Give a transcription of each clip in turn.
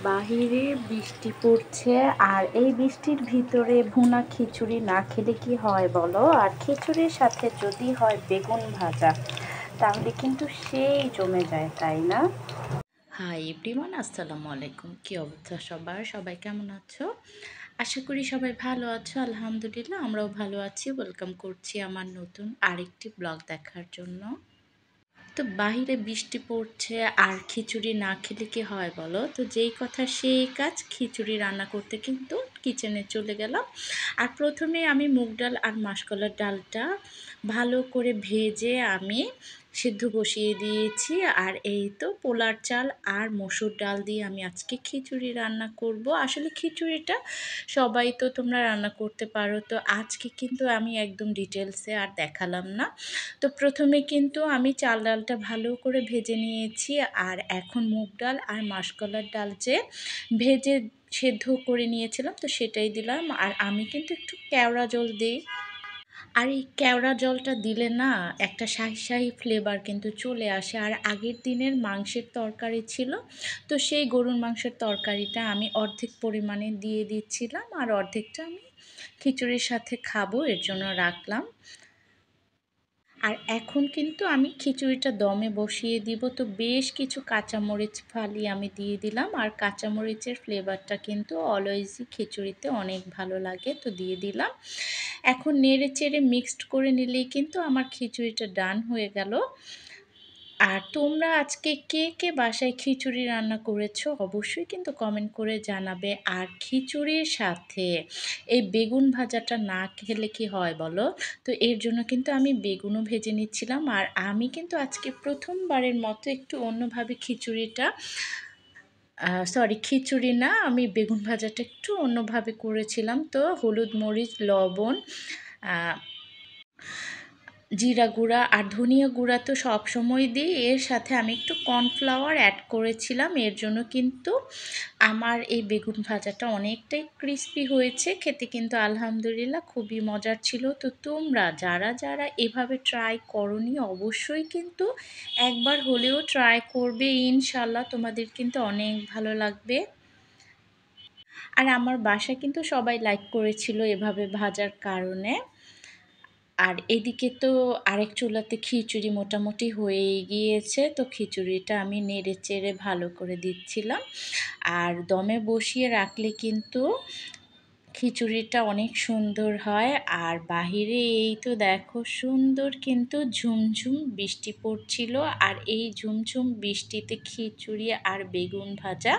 বাহিরে বৃষ্টি পড়ছে আর এই বৃষ্টির ভিতরে ভুনা খিচুড়ি না খেলে কি হয় বলো? আর খিচুড়ির সাথে যদি হয় বেগুন ভাজা, তাহলে কিন্তু সেই জমে যায়, তাই না? হাই এভরিওয়ান, আসসালামু আলাইকুম। কি অবস্থা সবার? সবাই কেমন আছো? আশা করি সবাই ভালো আছো। আলহামদুলিল্লাহ, আমরাও ভালো আছি। ওয়েলকাম করছি আমার নতুন আরেকটি ব্লগ দেখার জন্য। তো বাহিরে বৃষ্টি পড়ছে আর খিচুড়ি না খেলে কি হয় বলো? তো যেই কথা সেই কাজ, খিচুড়ি রান্না করতে কিন্তু কিচেনে চলে গেলাম। আর প্রথমে আমি মুগ ডাল আর মাসকলার ডালটা ভালো করে ভেজে আমি সিদ্ধ বসিয়ে দিয়েছি। আর এই তো পোলার চাল আর মসুর ডাল দিয়ে আমি আজকে খিচুড়ি রান্না করব। আসলে খিচুড়িটা সবাই তো তোমরা রান্না করতে পারো, তো আজকে কিন্তু আমি একদম ডিটেলসে আর দেখালাম না। তো প্রথমে কিন্তু আমি চাল ডালটা ভালো করে ভেজে নিয়েছি। আর এখন মুগ ডাল আর মাসকলার ডাল যে ভেজে সেদ্ধ করে নিয়েছিলাম, তো সেটাই দিলাম। আর আমি কিন্তু একটু কেওড়া জল দিই। আর এই কেওড়া জলটা দিলে না একটা শাহি শাহি ফ্লেভার কিন্তু চলে আসে। আর আগের দিনের মাংসের তরকারি ছিল, তো সেই গরুর মাংসের তরকারিটা আমি অর্ধেক পরিমাণে দিয়ে দিচ্ছিলাম, আর অর্ধেকটা আমি খিচুড়ির সাথে খাবো এর জন্য রাখলাম। আর এখন কিন্তু আমি খিচুড়িটা দমে বসিয়ে দিব। তো বেশ কিছু কাঁচামরিচ ফালিয়ে আমি দিয়ে দিলাম। আর কাঁচামরিচের ফ্লেভারটা কিন্তু অলওয়েজই খিচুড়িতে অনেক ভালো লাগে, তো দিয়ে দিলাম। এখন নেড়ে চেড়ে মিক্সড করে নিলেই কিন্তু আমার খিচুড়িটা ডান হয়ে গেল। আর তোমরা আজকে কে কে বাসায় খিচুড়ি রান্না করেছো অবশ্যই কিন্তু কমেন্ট করে জানাবে। আর খিচুড়ির সাথে এই বেগুন ভাজাটা না খেলে কি হয় বলো? তো এর জন্য কিন্তু আমি বেগুনও ভেজে নিচ্ছিলাম। আর আমি কিন্তু আজকে প্রথমবারের মতো একটু অন্যভাবে খিচুড়িটা খিচুড়ি না, আমি বেগুন ভাজাটা একটু অন্যভাবে করেছিলাম। তো হলুদ মরিচ লবণ, জিরা গুঁড়া আর ধনিয়া গুঁড়া তো সবসময় দিই, এর সাথে আমি একটু কর্নফ্লাওয়ার অ্যাড করেছিলাম। এর জন্য কিন্তু আমার এই বেগুন ভাজাটা অনেকটাই ক্রিস্পি হয়েছে, খেতে কিন্তু আলহামদুলিল্লাহ খুবই মজার ছিল। তো তোমরা যারা যারা এভাবে ট্রাই করোনি অবশ্যই কিন্তু একবার হলেও ট্রাই করবে, ইনশাল্লাহ তোমাদের কিন্তু অনেক ভালো লাগবে। আর আমার বাসায় কিন্তু সবাই লাইক করেছিল এভাবে ভাজার কারণে। আর এদিকে তো আরেক চুলাতে খিচুড়ি মোটামুটি হয়েই গিয়েছে, তো খিচুড়িটা আমি নেড়ে চেড়ে ভালো করে দিচ্ছিলাম। আর দমে বসিয়ে রাখলে কিন্তু খিচুড়িটা অনেক সুন্দর হয়। আর বাহিরে এই তো দেখো সুন্দর কিন্তু ঝুমঝুম বৃষ্টি পড়ছিল। আর এই ঝুমঝুম বৃষ্টিতে খিচুড়ি আর বেগুন ভাজা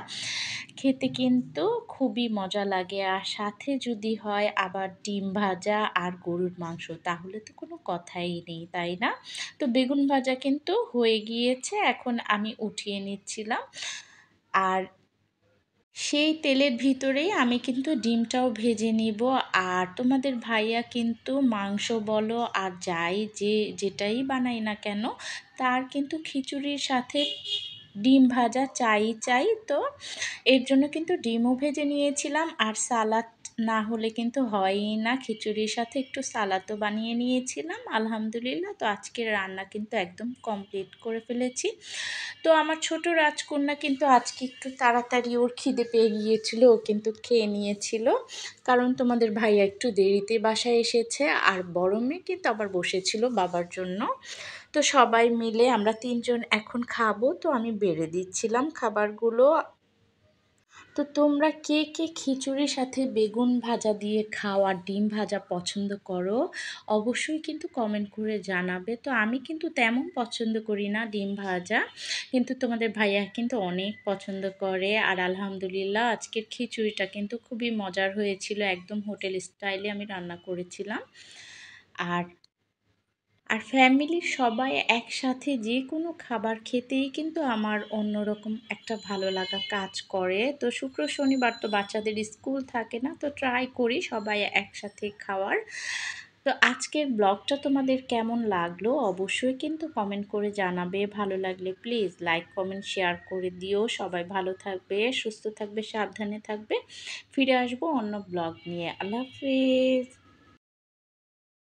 খেতে কিন্তু খুবই মজা লাগে। আর সাথে যদি হয় আবার ডিম ভাজা আর গরুর মাংস, তাহলে তো কোনো কথাই নেই, তাই না? তো বেগুন ভাজা কিন্তু হয়ে গিয়েছে, এখন আমি উঠিয়ে নিচ্ছিলাম। আর সেই তেলের ভিতরেই আমি কিন্তু ডিমটাও ভেজে নিব। আর তোমাদের ভাইয়া কিন্তু মাংস বলো আর যাই যেটাই বানাই না কেন, তার কিন্তু খিচুড়ির সাথে ডিম ভাজা চাই। তো এর জন্য কিন্তু ডিমও ভেজে নিয়েছিলাম। আর সালাদ না হলে কিন্তু হয়ই না, খিচুড়ির সাথে একটু সালাদও বানিয়ে নিয়েছিলাম। আলহামদুলিল্লাহ, তো আজকের রান্না কিন্তু একদম কমপ্লিট করে ফেলেছি। তো আমার ছোট রাজকন্যা কিন্তু আজকে একটু তাড়াতাড়ি ওর খিদে পেয়ে গিয়েছিল, ও কিন্তু খেয়ে নিয়েছিল। কারণ তোমাদের ভাইয়া একটু দেরিতে বাসায় এসেছে। আর বড় মেয়ে কিন্তু আবার বসেছিল বাবার জন্য। তো সবাই মিলে আমরা তিনজন এখন খাবো, তো আমি বেড়ে দিচ্ছিলাম খাবারগুলো। তো তোমরা কে কে খিচুড়ির সাথে বেগুন ভাজা দিয়ে খাও আর ডিম ভাজা পছন্দ করো অবশ্যই কিন্তু কমেন্ট করে জানাবে। তো আমি কিন্তু তেমন পছন্দ করি না ডিম ভাজা, কিন্তু তোমাদের ভাইয়া কিন্তু অনেক পছন্দ করে। আর আলহামদুলিল্লাহ আজকের খিচুড়িটা কিন্তু খুবই মজার হয়েছিল, একদম হোটেল স্টাইলে আমি রান্না করেছিলাম। আর আর ফ্যামিলির সবাই একসাথে যে কোনো খাবার খেতেই কিন্তু আমার অন্যরকম একটা ভালো লাগা কাজ করে। তো শুক্র শনিবার তো বাচ্চাদের স্কুল থাকে না, তো ট্রাই করি সবাই একসাথে খাওয়ার। তো আজকের ব্লগটা তোমাদের কেমন লাগলো অবশ্যই কিন্তু কমেন্ট করে জানাবে। ভালো লাগলে প্লিজ লাইক কমেন্ট শেয়ার করে দিও। সবাই ভালো থাকবে, সুস্থ থাকবে, সাবধানে থাকবে। ফিরে আসবো অন্য ব্লগ নিয়ে। আল্লাহ হাফিজ।